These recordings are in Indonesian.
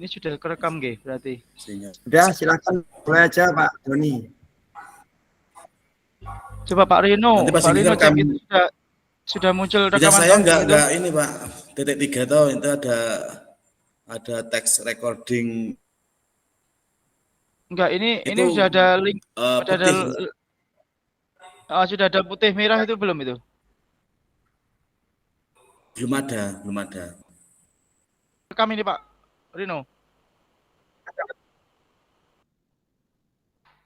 Ini sudah kerekam nggih berarti? Sudah, silakan mulai aja Pak Doni. Coba Pak Rino, Nanti Pak Pak Singgi Rino cek rekam. itu sudah muncul Punya rekaman saya toh di situ? enggak ini Pak, titik 3 toh, itu ada teks recording. Enggak, ini Itu sudah ada link, putih. sudah ada putih merah itu belum itu? Belum ada. Rekam ini Pak Rino.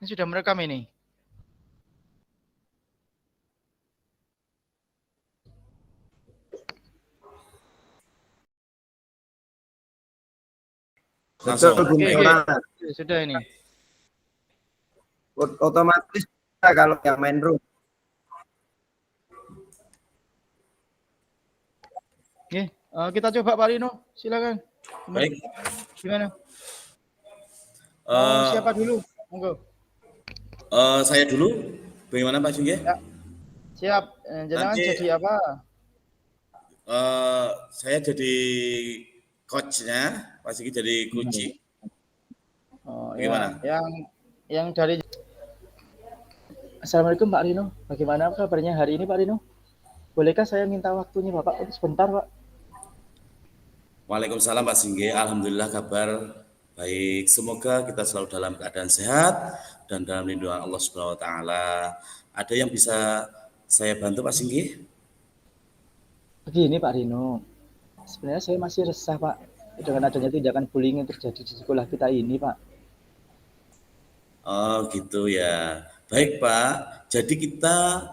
Ini sudah merekam ini. Betul, Langsung. Oke, sudah ini. Otomatis kalau yang main room. Oke, kita coba Pak Rino, silakan. Baik. Gimana? Siapa dulu? Monggo. Saya dulu. Bagaimana Pak Singgi? Ya. Siap. Jangan jadi apa? Saya jadi coachnya, Pak Singgi jadi coach. Bagaimana? Ya. Yang dari Assalamualaikum Pak Rino. Bagaimana kabarnya hari ini Pak Rino? Bolehkah saya minta waktunya Bapak sebentar Pak? Waalaikumsalam Pak Singgi. Alhamdulillah kabar baik. Semoga kita selalu dalam keadaan sehat dan dalam lindungan Allah Subhanahu wa taala. Ada yang bisa saya bantu Pak Singgi? Begini Pak Rino. Sebenarnya saya masih resah Pak dengan adanya tindakan bullying yang terjadi di sekolah kita ini Pak. Oh gitu ya. Baik Pak. Jadi kita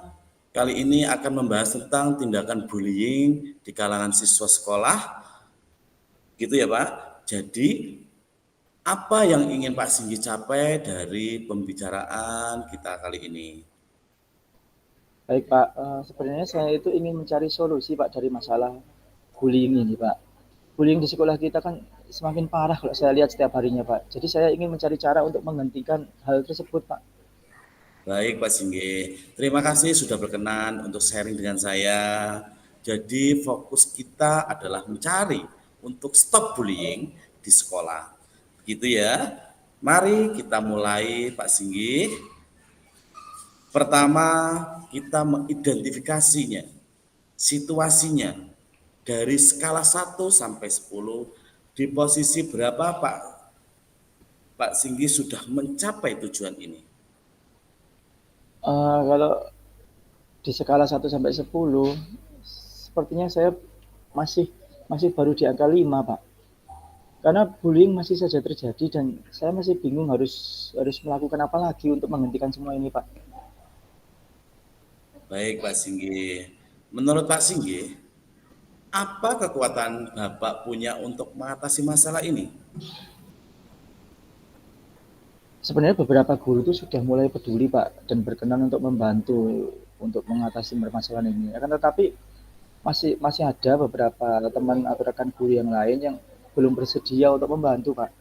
kali ini akan membahas tentang tindakan bullying di kalangan siswa sekolah. Gitu ya Pak. Jadi apa yang ingin Pak Singgi capai dari pembicaraan kita kali ini? Baik Pak, sebenarnya saya itu ingin mencari solusi Pak dari masalah bullying ini Pak. Bullying di sekolah kita kan semakin parah kalau saya lihat setiap harinya Pak. Jadi saya ingin mencari cara untuk menghentikan hal tersebut Pak. Baik Pak Singgi, terima kasih sudah berkenan untuk sharing dengan saya. Jadi fokus kita adalah mencari untuk stop bullying di sekolah. Begitu ya. Mari kita mulai Pak Singgi. Pertama, kita mengidentifikasinya, situasinya dari skala 1 sampai 10 di posisi berapa Pak Singgi sudah mencapai tujuan ini? Kalau di skala 1 sampai 10, sepertinya saya masih baru di angka 5 Pak. Karena bullying masih saja terjadi dan saya masih bingung harus melakukan apa lagi untuk menghentikan semua ini Pak. Baik Pak Singgi, menurut Pak Singgi, apa kekuatan Bapak punya untuk mengatasi masalah ini? Sebenarnya beberapa guru itu sudah mulai peduli Pak dan berkenan untuk membantu untuk mengatasi permasalahan ini. Akan tetapi masih ada beberapa teman atau rekan guru yang lain yang belum bersedia untuk membantu Pak.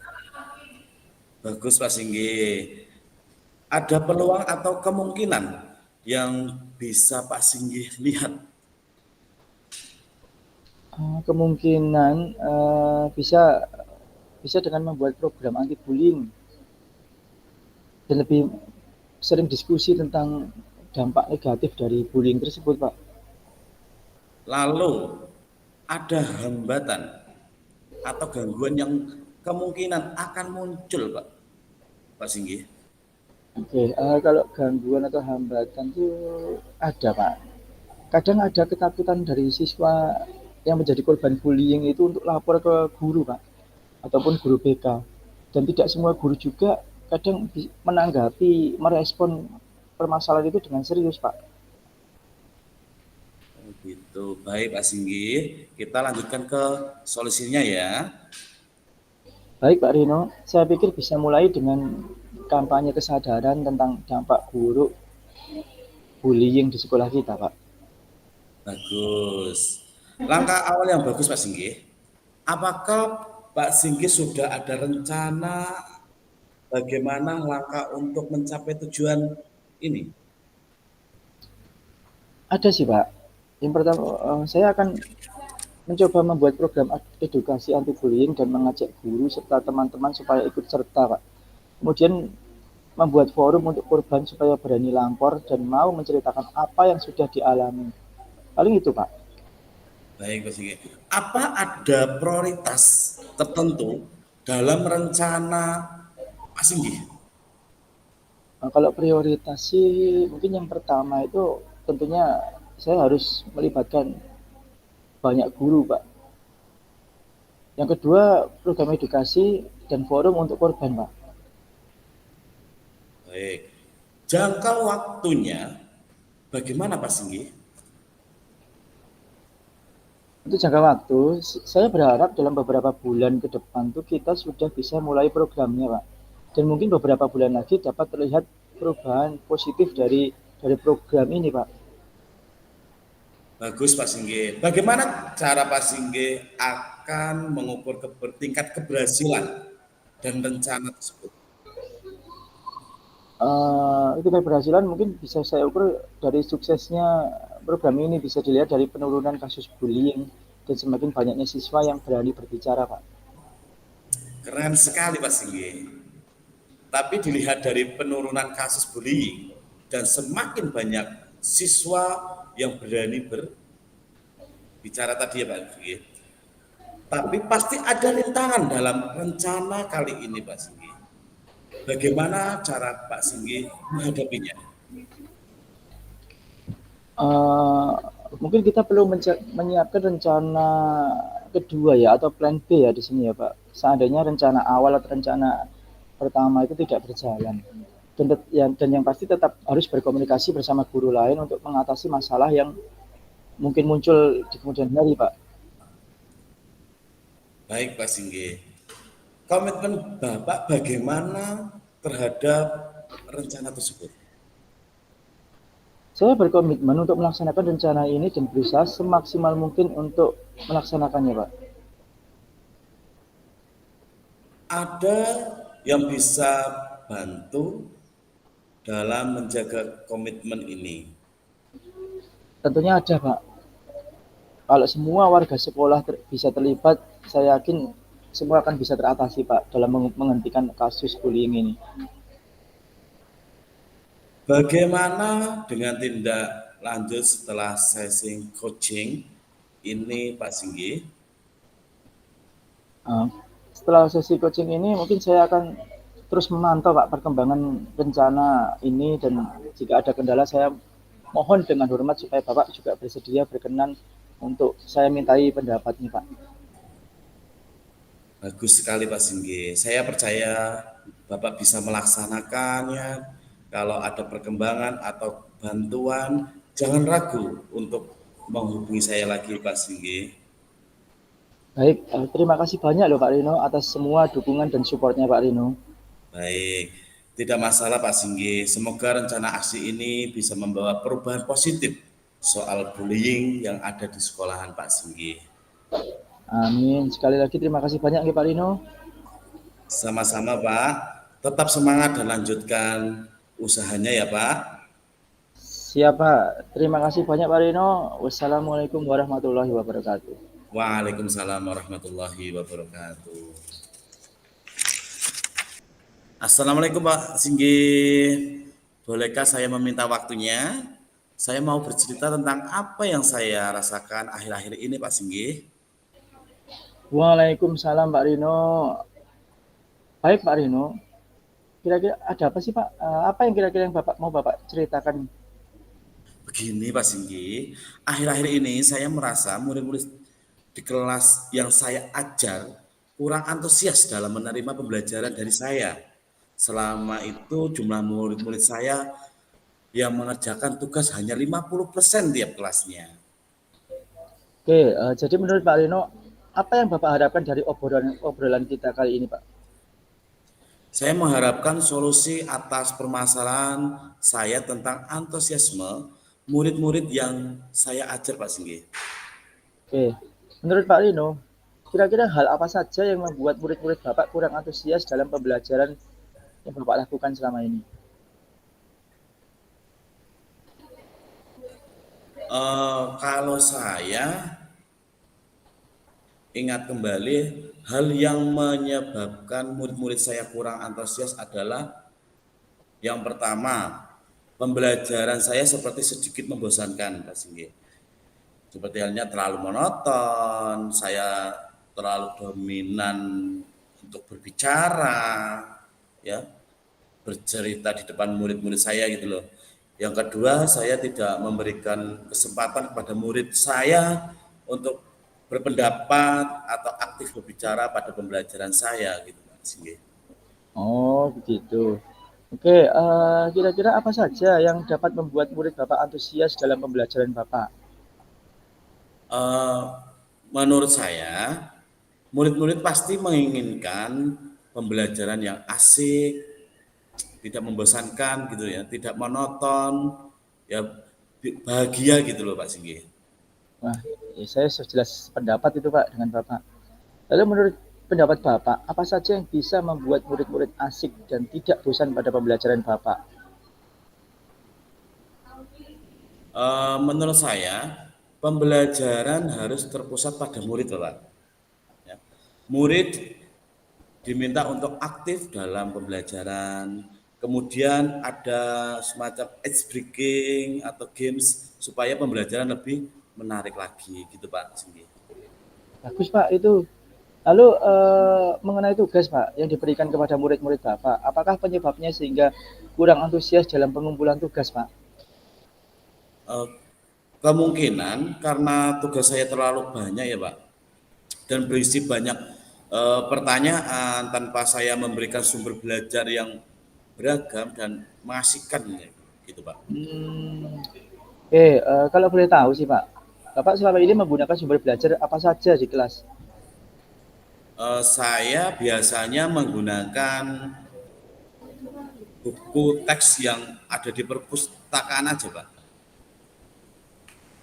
Bagus Pak Singgi. Ada peluang atau kemungkinan yang bisa Pak Singgi lihat? Kemungkinan bisa dengan membuat program anti bullying dan lebih sering diskusi tentang dampak negatif dari bullying tersebut Pak. Lalu ada hambatan atau gangguan yang kemungkinan akan muncul Pak Singgi? Oke, kalau gangguan atau hambatan itu ada Pak. Kadang ada ketakutan dari siswa yang menjadi korban bullying itu untuk lapor ke guru Pak, ataupun guru BK. Dan tidak semua guru juga kadang menanggapi, merespon permasalahan itu dengan serius Pak. Gitu. Baik Pak Singgi, kita lanjutkan ke solusinya ya. Baik Pak Rino, saya pikir bisa mulai dengan kampanye kesadaran tentang dampak buruk bullying di sekolah kita Pak. Bagus. Langkah awal yang bagus Pak Singgi. Apakah Pak Singgi sudah ada rencana bagaimana langkah untuk mencapai tujuan ini? Ada sih Pak. Yang pertama, saya akan mencoba membuat program edukasi anti bullying dan mengajak guru serta teman-teman supaya ikut serta, Pak. Kemudian membuat forum untuk korban supaya berani lapor dan mau menceritakan apa yang sudah dialami. Paling itu, Pak. Baik, Pak Singgi. Apa ada prioritas tertentu dalam rencana Pak Singgi? Nah, kalau prioritas sih mungkin yang pertama itu tentunya saya harus melibatkan banyak guru, Pak. Yang kedua, program edukasi dan forum untuk korban, Pak. Baik. Jangka waktunya bagaimana Pak Singgi? Untuk jangka waktu, saya berharap dalam beberapa bulan ke depan tuh kita sudah bisa mulai programnya, Pak. Dan mungkin beberapa bulan lagi dapat terlihat perubahan positif dari program ini, Pak. Bagus Pak Singgi. Bagaimana cara Pak Singgi akan mengukur tingkat keberhasilan dan rencana tersebut? Itu keberhasilan mungkin bisa saya ukur dari suksesnya program ini bisa dilihat dari penurunan kasus bullying dan semakin banyaknya siswa yang berani berbicara, Pak. Keren sekali Pak Singgi. Tapi dilihat dari penurunan kasus bullying dan semakin banyak siswa yang berani berbicara tadi ya Pak Singgi. Tapi pasti ada rintangan dalam rencana kali ini Pak Singgi. Bagaimana cara Pak Singgi menghadapinya? Eh, Mungkin kita perlu menyiapkan rencana kedua ya atau plan B ya di sini ya Pak. Seandainya rencana awal atau rencana pertama itu tidak berjalan. Dan yang pasti tetap harus berkomunikasi bersama guru lain untuk mengatasi masalah yang mungkin muncul di kemudian hari, Pak. Baik Pak Singgi. Komitmen Bapak bagaimana terhadap rencana tersebut? Saya berkomitmen untuk melaksanakan rencana ini dan berusaha semaksimal mungkin untuk melaksanakannya, Pak. Ada yang bisa bantu dalam menjaga komitmen ini? Tentunya ada, Pak. Kalau semua warga sekolah bisa terlibat, saya yakin semua akan bisa teratasi, Pak, dalam menghentikan kasus bullying ini. Bagaimana dengan tindak lanjut setelah sesi coaching ini Pak Singgi? Uh, Setelah sesi coaching ini, mungkin saya akan terus memantau, Pak, perkembangan rencana ini dan jika ada kendala saya mohon dengan hormat supaya Bapak juga bersedia berkenan untuk saya mintai pendapatnya, Pak. Bagus sekali Pak Singgi. Saya percaya Bapak bisa melaksanakannya. Kalau ada perkembangan atau bantuan, jangan ragu untuk menghubungi saya lagi Pak Singgi. Baik, terima kasih banyak loh Pak Rino atas semua dukungan dan supportnya Pak Rino. Baik, tidak masalah Pak Singgi. Semoga rencana aksi ini bisa membawa perubahan positif soal bullying yang ada di sekolahan Pak Singgi. Amin. Sekali lagi terima kasih banyak ya Pak Rino. Sama-sama Pak, tetap semangat dan lanjutkan usahanya ya Pak. Siap Pak. Terima kasih banyak Pak Rino. Wassalamualaikum warahmatullahi wabarakatuh. Waalaikumsalam warahmatullahi wabarakatuh. Assalamualaikum Pak Singgi. Bolehkah saya meminta waktunya? Saya mau bercerita tentang apa yang saya rasakan akhir-akhir ini Pak Singgi. Waalaikumsalam Pak Rino. Baik Pak Rino. Kira-kira ada apa sih Pak? Apa yang kira-kira yang Bapak mau Bapak ceritakan? Begini Pak Singgi, akhir-akhir ini saya merasa murid-murid di kelas yang saya ajar kurang antusias dalam menerima pembelajaran dari saya. Selama itu jumlah murid-murid saya yang mengerjakan tugas hanya 50% tiap kelasnya. Oke, jadi menurut Pak Rino, apa yang Bapak harapkan dari obrolan kita kali ini Pak? Saya mengharapkan solusi atas permasalahan saya tentang antusiasme murid-murid yang saya ajar Pak Singgi. Oke, menurut Pak Rino, kira-kira hal apa saja yang membuat murid-murid Bapak kurang antusias dalam pembelajaran yang Bapak lakukan selama ini? Kalau saya ingat kembali hal yang menyebabkan murid-murid saya kurang antusias adalah yang pertama, pembelajaran saya seperti sedikit membosankan, Pak Singgi. Seperti halnya terlalu monoton, saya terlalu dominan untuk berbicara, ya, bercerita di depan murid-murid saya gitu loh. Yang kedua, saya tidak memberikan kesempatan kepada murid saya untuk berpendapat atau aktif berbicara pada pembelajaran saya gitu, Pak Singgi. Oh, begitu. Oke, kira-kira apa saja yang dapat membuat murid Bapak antusias dalam pembelajaran Bapak? Eh, Menurut saya, murid-murid pasti menginginkan pembelajaran yang asik, tidak membosankan gitu ya, tidak monoton, ya bahagia gitu loh Pak Singgi. Wah, ya saya sejelas pendapat itu Pak dengan Bapak. Lalu menurut pendapat Bapak, apa saja yang bisa membuat murid-murid asik dan tidak bosan pada pembelajaran Bapak? Menurut saya, pembelajaran harus terpusat pada murid Pak. Ya. Murid diminta untuk aktif dalam pembelajaran. Kemudian ada semacam ice breaking atau games supaya pembelajaran lebih menarik lagi gitu Pak Singgi. Bagus Pak itu. Lalu mengenai tugas Pak yang diberikan kepada murid-murid Bapak, apakah penyebabnya sehingga kurang antusias dalam pengumpulan tugas Pak? Eh, Kemungkinan karena tugas saya terlalu banyak ya Pak dan berisi banyak pertanyaan tanpa saya memberikan sumber belajar yang beragam dan mengasihkan gitu Pak. Kalau boleh tahu sih Pak, Bapak selama ini menggunakan sumber belajar apa saja di kelas? Saya biasanya menggunakan buku teks yang ada di perpustakaan aja Pak.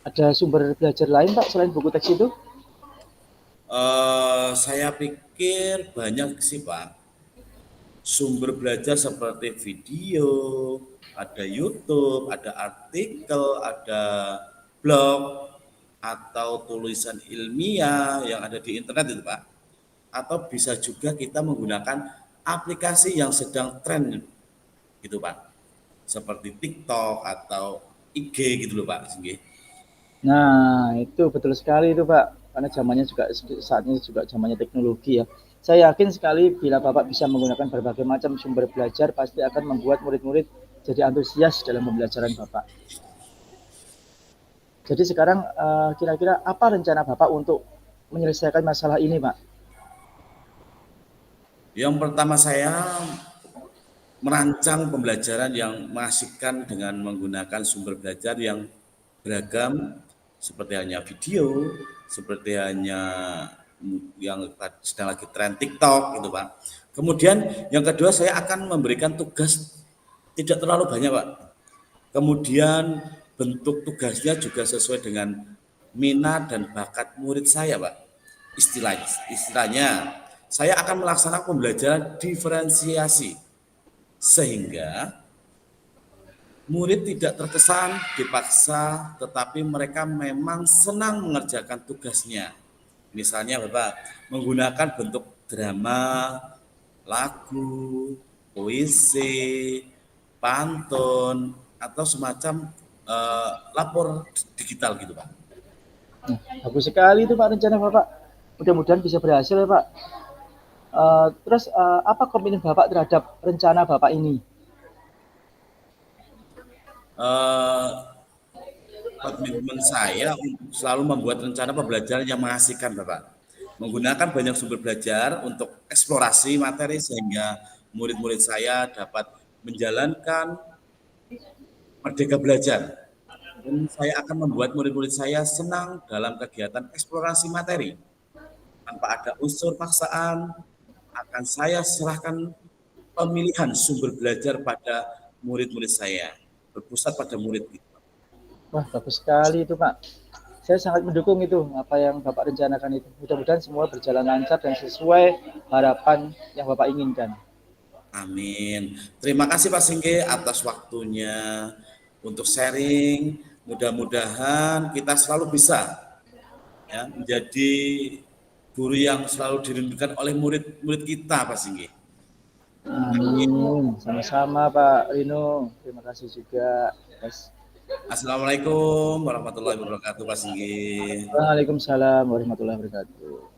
Ada sumber belajar lain Pak selain buku teks itu? Saya pikir banyak sih Pak. Sumber belajar seperti video, ada YouTube, ada artikel, ada blog, atau tulisan ilmiah yang ada di internet itu Pak. Atau bisa juga kita menggunakan aplikasi yang sedang tren gitu Pak. Seperti TikTok atau IG gitu loh Pak. Nah, itu betul sekali itu Pak. Karena zamannya juga saat ini juga zamannya teknologi ya. Saya yakin sekali bila Bapak bisa menggunakan berbagai macam sumber belajar pasti akan membuat murid-murid jadi antusias dalam pembelajaran Bapak. Jadi sekarang kira-kira apa rencana Bapak untuk menyelesaikan masalah ini, Pak? Yang pertama saya merancang pembelajaran yang mengasihkan dengan menggunakan sumber belajar yang beragam seperti hanya video, seperti hanya yang sedang lagi tren TikTok gitu Pak. Kemudian yang kedua saya akan memberikan tugas tidak terlalu banyak Pak. Kemudian bentuk tugasnya juga sesuai dengan minat dan bakat murid saya Pak. Istilahnya saya akan melaksanakan pembelajaran diferensiasi sehingga murid tidak terkesan dipaksa, tetapi mereka memang senang mengerjakan tugasnya. Misalnya Bapak, menggunakan bentuk drama, lagu, puisi, pantun, atau semacam lapor digital gitu Pak. Bagus sekali itu Pak rencana Bapak. Mudah-mudahan bisa berhasil ya Pak. Terus apa komitmen Bapak terhadap rencana Bapak ini? Komitmen saya untuk selalu membuat rencana pembelajaran yang mengasihkan Bapak. Menggunakan banyak sumber belajar untuk eksplorasi materi sehingga murid-murid saya dapat menjalankan merdeka belajar. Dan saya akan membuat murid-murid saya senang dalam kegiatan eksplorasi materi. Tanpa ada unsur paksaan, akan saya serahkan pemilihan sumber belajar pada murid-murid saya. Berpusat pada murid itu. Wah, bagus sekali itu Pak. Saya sangat mendukung itu apa yang Bapak rencanakan itu. Mudah-mudahan semua berjalan lancar dan sesuai harapan yang Bapak inginkan. Amin. Terima kasih Pak Singke atas waktunya untuk sharing. Mudah-mudahan kita selalu bisa ya menjadi guru yang selalu dirindukan oleh murid-murid kita Pak Singgi. Amin. Sama-sama Pak Rino. Terima kasih juga. Assalamualaikum warahmatullahi wabarakatuh Pak Singgi. Waalaikumsalam warahmatullahi wabarakatuh.